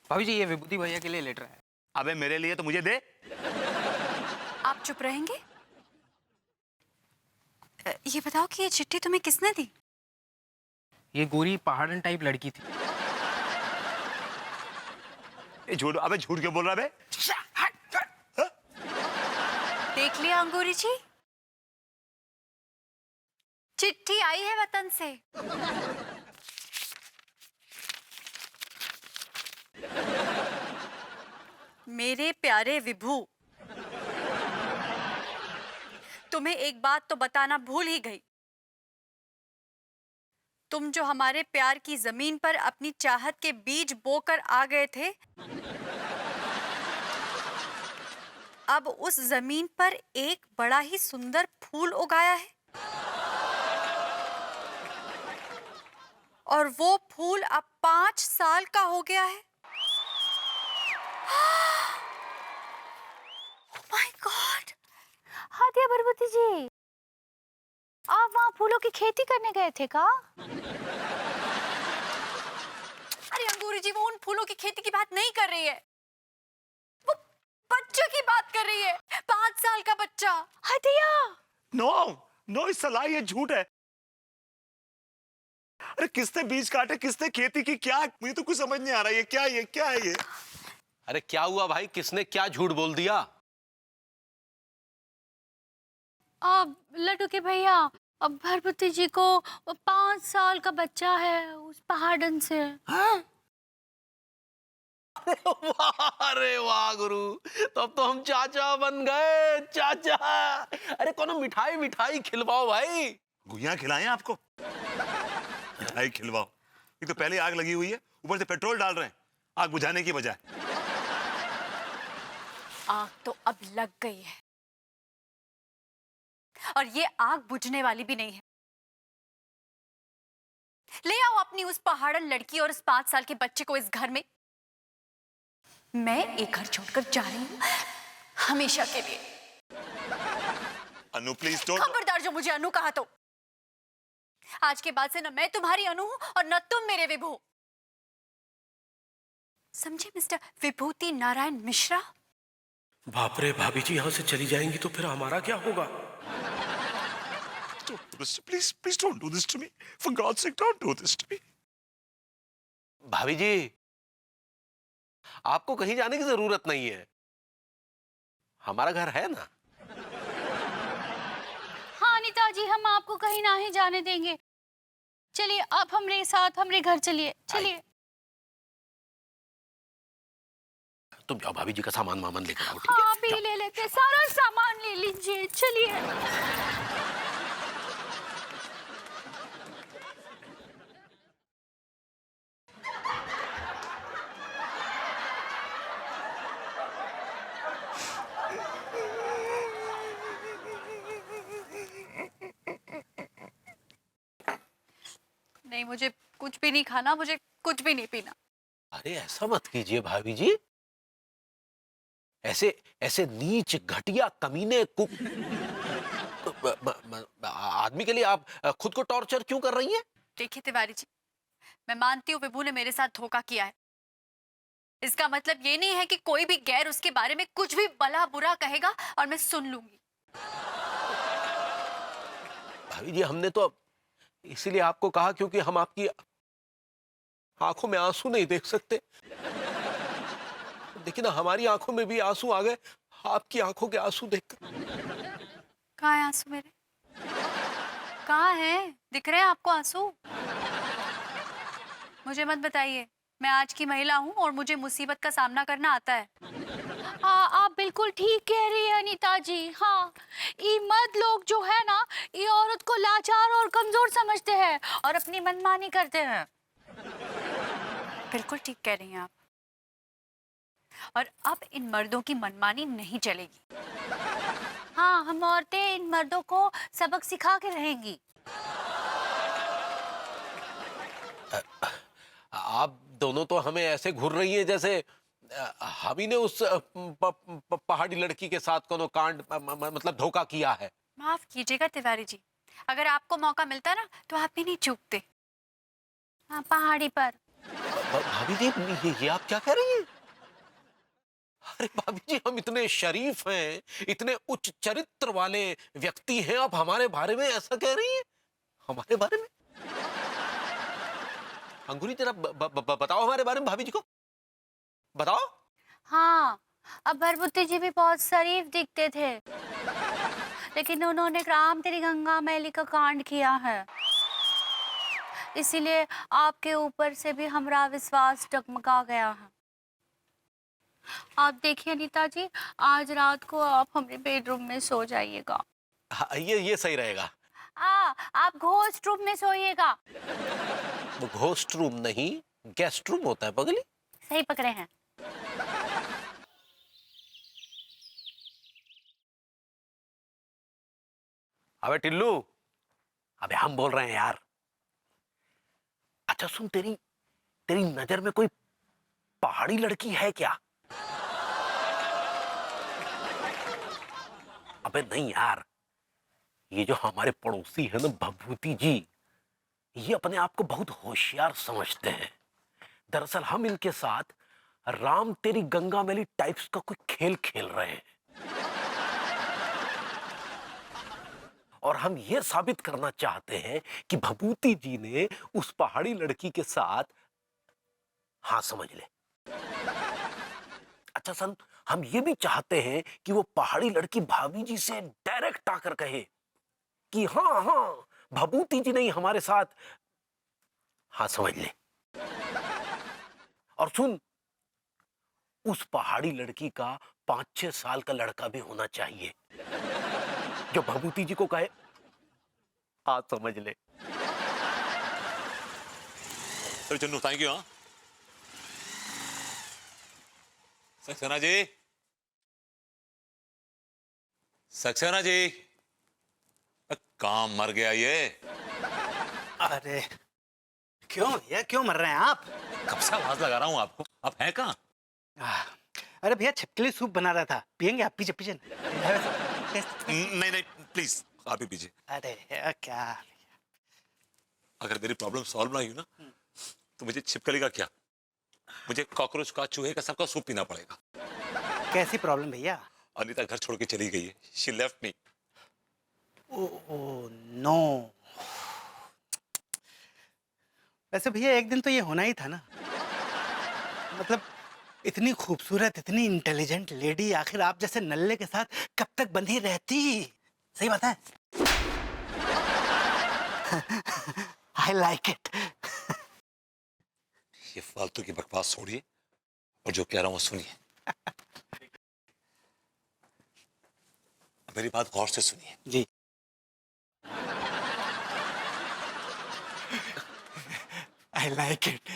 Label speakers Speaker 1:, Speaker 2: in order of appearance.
Speaker 1: भाभी जी, ये विभूति भैया के लिए लेटर है।
Speaker 2: अबे मेरे लिए तो मुझे दे।
Speaker 3: आप चुप रहेंगे? ये बताओ कि ये चिट्ठी तुम्हें किसने दी?
Speaker 1: ये गोरी पहाड़न टाइप लड़की थी।
Speaker 2: ये झूठ, अबे झूठ क्यों बोल रहा है बे?
Speaker 3: देख लिया अंगूरी जी, चिट्ठी आई है वतन से। मेरे प्यारे विभू, तुम्हें एक बात तो बताना भूल ही गई। तुम जो हमारे प्यार की जमीन पर अपनी चाहत के बीज बोकर आ गए थे, अब उस जमीन पर एक बड़ा ही सुंदर फूल उगाया है, और वो फूल अब 5 साल का हो गया है। My god!
Speaker 4: हादिया भरभूति जी, आप वहाँ फूलों की खेती करने गए थे का?
Speaker 3: अरे अंगूरी जी, वो उन फूलों की खेती की बात नहीं कर रही है, वो बच्चे की बात कर रही है। 5 साल का बच्चा।
Speaker 4: हादिया!
Speaker 2: नो नो, इस सलाह ये झूठ है। अरे किसने बीज काटे, किसने खेती की, क्या? मुझे तो कुछ समझ नहीं आ रहा है। ये क्या है ये?
Speaker 5: अरे क्या हुआ भाई, किसने क्या झूठ बोल दिया?
Speaker 4: लड्डू के भैया, अब भरभूति जी को 5 साल का बच्चा है उस पहाड़न से।
Speaker 5: हाँ? अरे वाह गुरु, तब तो हम चाचा बन गए, चाचा। अरे कोनो मिठाई मिठाई खिलवाओ भाई।
Speaker 2: गुइयां खिलाएं आपको? मिठाई खिलवाओ? एक तो पहले आग लगी हुई है, ऊपर से पेट्रोल डाल रहे हैं आग बुझाने की बजाय।
Speaker 3: आग तो अब लग गई है, और ये आग बुझने वाली भी नहीं है। ले आओ अपनी उस पहाड़न लड़की और उस 5 साल के बच्चे को इस घर में। मैं एक घर छोड़कर जा रही हूँ हमेशा के लिए।
Speaker 2: अनु प्लीज डोंट।
Speaker 3: खबरदार जो मुझे अनु कहा तो। आज के बाद से न मैं तुम्हारी अनु हूं और न तुम मेरे विभू। समझे मिस्टर विभूति नारायण मिश्रा?
Speaker 6: बाप रे भाभी जी, यहाँ से चली जाएंगी तो फिर हमारा क्या होगा?
Speaker 2: Please don't do this to me, for God's sake don't do this to me.
Speaker 5: भाभी जी, आपको कहीं जाने की जरूरत नहीं है, हमारा घर है ना।
Speaker 4: हाँ अनीता जी, हम आपको कहीं ना ही जाने देंगे। चलिए आप हमारे साथ हमारे घर चलिए। चलिए
Speaker 5: तुम जाओ, भाभी जी का सामान वामान लेकर आओ, ठीक
Speaker 4: हाँ,
Speaker 5: है?
Speaker 4: आप ही ले लेते, सारा सामान ले लीजिए। चलिए।
Speaker 3: नहीं, मुझे कुछ भी नहीं खाना, मुझे कुछ भी नहीं पीना।
Speaker 5: अरे ऐसा मत कीजिए भाभी जी, ऐसे ऐसे नीच घटिया कमीने आदमी के लिए आप खुद को टॉर्चर क्यों कर रही हैं?
Speaker 3: देखिए तिवारी जी, मैं मानती हूँ विभू ने मेरे साथ धोखा किया है। इसका मतलब ये नहीं है कि कोई भी गैर उसके बारे में कुछ भी भला बुरा कहेगा और मैं सुन लूंगी।
Speaker 5: भाभी जी, हमने तो इसीलिए आपको कहा क्योंकि हम आपकी आंखों में आंसू नहीं देख सकते। देखिए ना, हमारी आंखों में भी आंसू आ गए आपकी आंखों के आंसू देखकर।
Speaker 3: कहाँ है आंसू मेरे? कहाँ है? दिख रहे हैं आपको आंसू? मुझे मत बताइए, मैं आज की महिला हूँ और मुझे मुसीबत का सामना करना आता है।
Speaker 4: हाँ, आप बिल्कुल ठीक कह रही है अनीता जी। हाँ, ये मर्द लोग जो है ना, ये औरत को लाचार और कमजोर समझते हैं और अपनी मनमानी करते हैं।
Speaker 3: बिल्कुल ठीक कह रही हैं आप। और अब इन मर्दों की मनमानी नहीं चलेगी।
Speaker 4: हाँ, हम औरतें इन मर्दों को सबक सिखा के रहेंगी।
Speaker 5: आप दोनों तो हमें ऐसे घूर रही हैं जैसे हम ही ने उस पहाड़ी लड़की के साथ कोनो कांड मतलब धोखा किया है।
Speaker 3: माफ कीजिएगा तिवारी जी, अगर आपको मौका मिलता ना तो आप भी नहीं चूकते।
Speaker 4: हाँ, पहाड़ी पर
Speaker 5: भाभी जी, ये आप क्या कह रही हैं? अरे भाभी जी, हम इतने शरीफ हैं, इतने उच्च चरित्र वाले व्यक्ति हैं, आप हमारे बारे में ऐसा कह रही हैं? हमारे बारे में? अंगूरी जरा बताओ हमारे बारे में भाभी जी को, बताओ।
Speaker 4: हाँ, अब भरभूति जी भी बहुत शरीफ दिखते थे, लेकिन उन्होंने राम तेरी गंगा मैली का कांड किया है, इसीलिए आपके ऊपर से भी हमारा विश्वास डगमगा गया है। आप देखिए अनीता जी, आज रात को आप हमारे बेडरूम में सो जाइएगा।
Speaker 5: हाँ, ये सही रहेगा।
Speaker 4: आप घोस्ट रूम में सोइएगा।
Speaker 5: वो घोस्ट रूम नहीं, गेस्ट रूम होता है पगली।
Speaker 4: सही पकड़े हैं।
Speaker 5: अबे टिल्लू, अबे हम बोल रहे हैं यार। अच्छा सुन, तेरी तेरी नजर में कोई पहाड़ी लड़की है क्या? अबे नहीं यार, ये जो हमारे पड़ोसी है ना भभूति जी, ये अपने आप को बहुत होशियार समझते हैं। दरअसल हम इनके साथ राम तेरी गंगा मैली टाइप्स का कोई खेल खेल रहे हैं, और हम ये साबित करना चाहते हैं कि भभूति जी ने उस पहाड़ी लड़की के साथ, हाँ समझ ले। अच्छा सन, हम ये भी चाहते हैं कि वो पहाड़ी लड़की भाभी जी से डायरेक्ट आकर कहे कि हाँ हाँ भभूति जी नहीं हमारे साथ, हाँ समझ ले। और सुन, उस पहाड़ी लड़की का 5-6 साल का लड़का भी होना चाहिए जो भभूति जी को कहे हाँ समझ ले।
Speaker 2: Sir Channu, thank you. हाँ सक्सेना जी, सक्सेना जी, काम मर गया ये।
Speaker 7: अरे क्यों भैया, क्यों मर रहे हैं आप?
Speaker 2: कब से आवाज लगा रहा हूं आपको, आप हैं कहाँ?
Speaker 7: अरे भैया छिपकली सूप बना रहा था, पियेंगे आप? पीछे पीछे।
Speaker 2: नहीं नहीं प्लीज, आप ही पीछे।
Speaker 7: अरे क्या,
Speaker 2: अगर मेरी प्रॉब्लम सॉल्व ना हुई ना, तो मुझे छिपकली का क्या, मुझे कॉकरोच का, चूहे का, सबका सूप पीना पड़ेगा।
Speaker 7: कैसी प्रॉब्लम भैया?
Speaker 2: अनीता घर छोड़ के चली गई है, she left me.
Speaker 7: Oh no. वैसे भैया एक दिन तो ये होना ही था ना, मतलब इतनी खूबसूरत, इतनी इंटेलिजेंट लेडी आखिर आप जैसे नल्ले के साथ कब तक बंधी रहती? सही बात है। I like it.
Speaker 2: ये फालतू की बकवास छोड़िए और जो कह रहा हूं सुनिए। मेरी बात गौर से सुनिए
Speaker 7: जी। I like it.